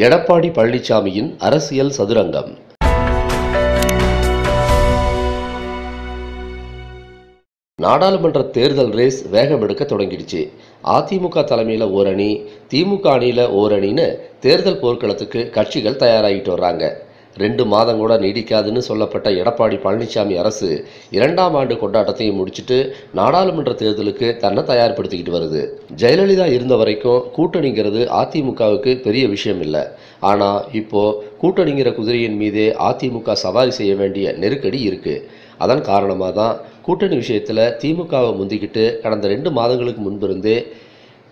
எடப்பாடி பழனிசாமியின் அரசியல் சதுரங்கம். நாடாளுமன்ற தேர்தல் ரேஸ் வேகம் எடுக்க தொடங்கிடுச்சு. அதிமுக தலைமையில் ஓர் அணி, திமுக அணியில் ஓர் அணின்னு தேர்தல் போர்க்களத்துக்கு கட்சிகள் தயாராகிட்டு வர்றாங்க. 2 மாதம் கூட நீடிக்காதுன்னு சொல்லப்பட்ட எடப்பாடி பழனிசாமி அரசு 2ஆம் ஆண்டு கொண்டாட்டத்தையும் முடிச்சுட்டு நாடாளுமன்ற தேர்தலுக்கு தன்னை தயார்படுத்திக்கிட்டு வருது. ஜெயலலிதா இருந்த வரைக்கும் கூட்டணிங்கிறது அதிமுகவுக்கு பெரிய விஷயம் இல்லை. ஆனால் இப்போ கூட்டணிங்கிற குதிரையின் மீதே அதிமுக சவாரி செய்ய வேண்டிய நெருக்கடி இருக்கு. அதன் காரணமாக தான் கூட்டணி விஷயத்தில் திமுகவை முந்திக்கிட்டு கடந்த 2 மாதங்களுக்கு முன்பிருந்தே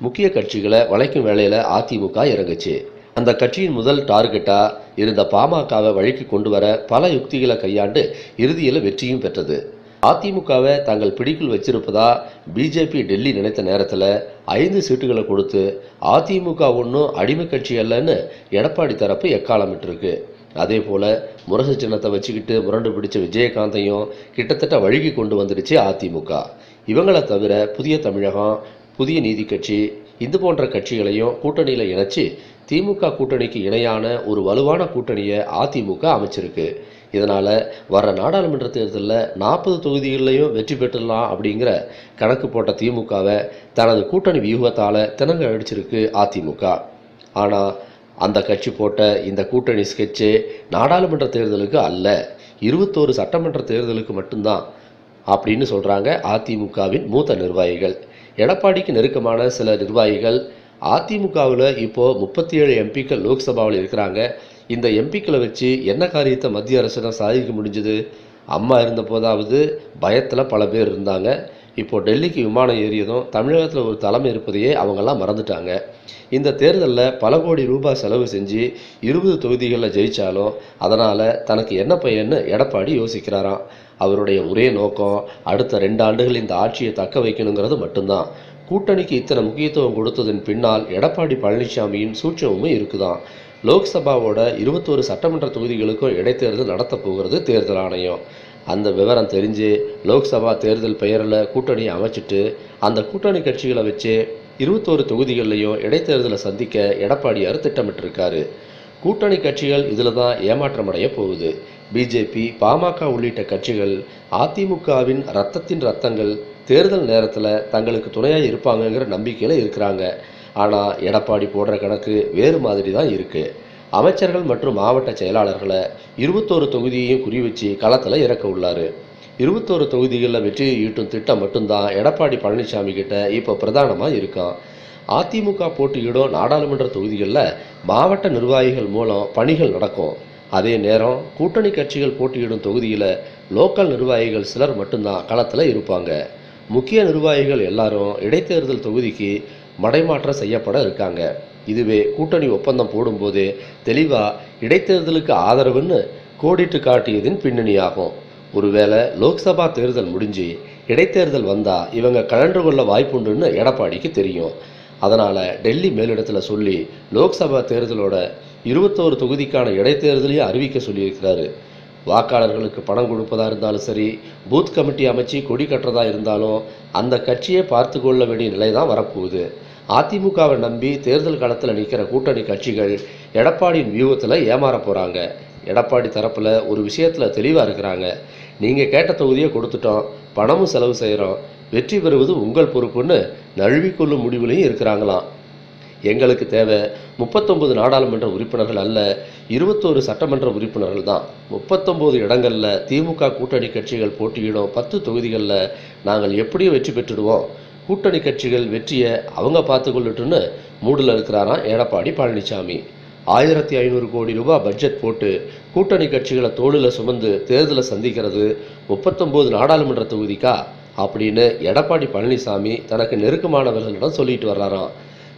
முக்கிய கட்சிகளை வளைக்கும் வேளையில் அதிமுக இறங்குச்சு. அந்த கட்சியின் முதல் டார்கெட்டாக இருந்த பாமகவை வழிக்கு கொண்டு வர பல யுக்திகளை கையாண்டு இறுதியில் வெற்றியும் பெற்றது. அதிமுகவை தங்கள் பிடிக்குள் வச்சிருப்பதா பிஜேபி டெல்லி நினைத்த நேரத்தில் 5 சீட்டுகளை கொடுத்து அதிமுக ஒன்றும் அடிமை கட்சி அல்லன்னு எடப்பாடி தரப்பு எக்காலமிட்டிருக்கு. அதே போல் முரசு சின்னத்தை வச்சுக்கிட்டு முரண்டு பிடிச்ச விஜயகாந்தையும் கிட்டத்தட்ட வழுகி கொண்டு வந்துடுச்சு அதிமுக. இவங்களை தவிர புதிய தமிழகம், புதிய நீதி கட்சி, இது போன்ற கட்சிகளையும் கூட்டணியில் இணைச்சி திமுக கூட்டணிக்கு இணையான ஒரு வலுவான கூட்டணியை அதிமுக அமைச்சிருக்கு. இதனால் வர்ற நாடாளுமன்ற தேர்தலில் 40 தொகுதிகளிலையும் வெற்றி பெற்றலாம் அப்படிங்கிற கணக்கு போட்ட திமுகவை தனது கூட்டணி வியூகத்தால் திணங்க அடிச்சிருக்கு அதிமுக. ஆனால் அந்த கட்சி போட்ட இந்த கூட்டணி ஸ்கெட்சு நாடாளுமன்ற தேர்தலுக்கு அல்ல, 21 சட்டமன்ற தேர்தலுக்கு மட்டும்தான் அப்படின்னு சொல்கிறாங்க அதிமுகவின் மூத்த நிர்வாகிகள். எடப்பாடிக்கு நெருக்கமான சில நிர்வாகிகள் அதிமுகவில் இப்போது 37 எம்பிக்கள் லோக்சபாவில் இருக்கிறாங்க. இந்த எம்பிக்களை வச்சு என்ன காரியத்தை மத்திய அரசு தான் சாதிக்க முடிஞ்சது? அம்மா இருந்த போதாவது பயத்தில் பல பேர் இருந்தாங்க. இப்போது டெல்லிக்கு விமானம் ஏறியதும் தமிழகத்தில் ஒரு தலைமை இருப்பதையே அவங்கெல்லாம் மறந்துட்டாங்க. இந்த தேர்தலில் பல கோடி ரூபாய் செலவு செஞ்சு 20 தொகுதிகளில் ஜெயித்தாலும் அதனால் தனக்கு என்ன பயன்னு எடப்பாடி யோசிக்கிறாராம். அவருடைய ஒரே நோக்கம் அடுத்த 2 ஆண்டுகள் இந்த ஆட்சியை தக்க வைக்கணுங்கிறது மட்டும்தான். கூட்டணிக்கு இத்தனை முக்கியத்துவம் கொடுத்ததன் பின்னால் எடப்பாடி பழனிசாமியின் சூட்சமும் இருக்குதான். லோக்சபாவோட 21 சட்டமன்ற தொகுதிகளுக்கும் இடைத்தேர்தல் நடத்த போகிறது தேர்தல் ஆணையம். அந்த விவரம் தெரிஞ்சு லோக்சபா தேர்தல் பெயரில் கூட்டணியை அமைச்சிட்டு அந்த கூட்டணி கட்சிகளை வச்சு 21 தொகுதிகள்லையும் இடைத்தேர்தலை சந்திக்க எடப்பாடியார் திட்டமிட்டிருக்காரு. கூட்டணி கட்சிகள் இதில் தான் ஏமாற்றமடைய போகுது. பிஜேபி, பாமக உள்ளிட்ட கட்சிகள் அதிமுகவின் ரத்தத்தின் ரத்தங்கள் தேர்தல் நேரத்தில் தங்களுக்கு துணையாக இருப்பாங்கங்கிற நம்பிக்கையில் இருக்கிறாங்க. ஆனால் எடப்பாடி போடுற கணக்கு வேறு மாதிரி தான் இருக்குது. அமைச்சர்கள் மற்றும் மாவட்ட செயலாளர்களை 21 தொகுதியையும் குறி வச்சு களத்தில் இறக்க உள்ளார். 21 தொகுதிகளில் வெற்றியை ஈட்டும் திட்டம் மட்டும்தான் எடப்பாடி பழனிசாமி கிட்ட இப்போ பிரதானமாக இருக்கான். அதிமுக போட்டியிடும் நாடாளுமன்ற தொகுதிகளில் மாவட்ட நிர்வாகிகள் மூலம் பணிகள் நடக்கும். அதே நேரம் கூட்டணி கட்சிகள் போட்டியிடும் தொகுதியில் லோக்கல் நிர்வாகிகள் சிலர் மட்டும்தான் களத்தில் இருப்பாங்க. முக்கிய நிர்வாகிகள் எல்லாரும் இடைத்தேர்தல் தொகுதிக்கு மடைமாற்றம் செய்யப்பட இருக்காங்க. இதுவே கூட்டணி ஒப்பந்தம் போடும்போதே தெளிவாக இடைத்தேர்தலுக்கு ஆதரவுன்னு கோடிட்டு காட்டியதின் பின்னணியாகும். ஒருவேளை லோக்சபா தேர்தல் முடிஞ்சு இடைத்தேர்தல் வந்தால் இவங்க கலந்து கொள்ள வாய்ப்புண்டுன்னு எடப்பாடிக்கு தெரியும். அதனால் டெல்லி மேலிடத்தில் சொல்லி லோக்சபா தேர்தலோட 21 தொகுதிக்கான இடைத்தேர்தலையும் அறிவிக்க சொல்லியிருக்கிறாரு. வாக்காளர்களுக்கு பணம் கொடுப்பதாக இருந்தாலும் சரி, பூத் கமிட்டி அமைச்சு கொடி கட்டுறதா இருந்தாலும் அந்த கட்சியை பார்த்து கொள்ள வேண்டிய நிலை தான் வரப்போகுது. அதிமுகவை நம்பி தேர்தல் களத்தில் நிற்கிற கூட்டணி கட்சிகள் எடப்பாடியின் வியூகத்தில் ஏமாற போகிறாங்க. எடப்பாடி தரப்பில் ஒரு விஷயத்தில் தெளிவாக இருக்கிறாங்க. நீங்கள் கேட்ட தொகுதியை கொடுத்துட்டோம், பணமும் செலவு செய்கிறோம், வெற்றி பெறுவது உங்கள் பொறுப்புன்னு நழுவிக்கொள்ளும் முடிவுலையும் இருக்கிறாங்களாம். எங்களுக்கு தேவை 39 நாடாளுமன்ற உறுப்பினர்கள் அல்ல, 21 சட்டமன்ற உறுப்பினர்கள் தான். 39 இடங்களில் திமுக கூட்டணி கட்சிகள் போட்டியிடும் 10 தொகுதிகளில் நாங்கள் எப்படியும் வெற்றி பெற்றுடுவோம். கூட்டணி கட்சிகள் வெற்றியை அவங்க பார்த்துக்கொள்ளட்டுன்னு மூடில் இருக்கிறாராம் எடப்பாடி பழனிசாமி. 1500 கோடி ரூபாய் பட்ஜெட் போட்டு கூட்டணி கட்சிகளை தோளில் சுமந்து தேர்தலை சந்திக்கிறது 39 நாடாளுமன்ற தொகுதிக்கா அப்படின்னு எடப்பாடி பழனிசாமி தனக்கு நெருக்கமானவர்களிடம் சொல்லிட்டு வர்றாராம்.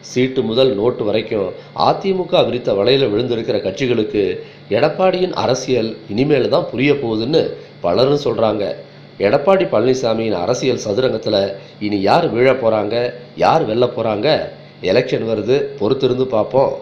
சீட்டு முதல் நோட்டு வரைக்கும் அதிமுக விரித்த வலையில் விழுந்திருக்கிற கட்சிகளுக்கு எடப்பாடியின் அரசியல் இனிமேல் தான் புரிய போகுதுன்னு பலரும் சொல்கிறாங்க. எடப்பாடி பழனிசாமியின் அரசியல் சதுரங்கத்தில் இனி யார் வீழ போகிறாங்க, யார் வெல்ல போகிறாங்க? எலெக்ஷன் வருது, பொறுத்திருந்து பார்ப்போம்.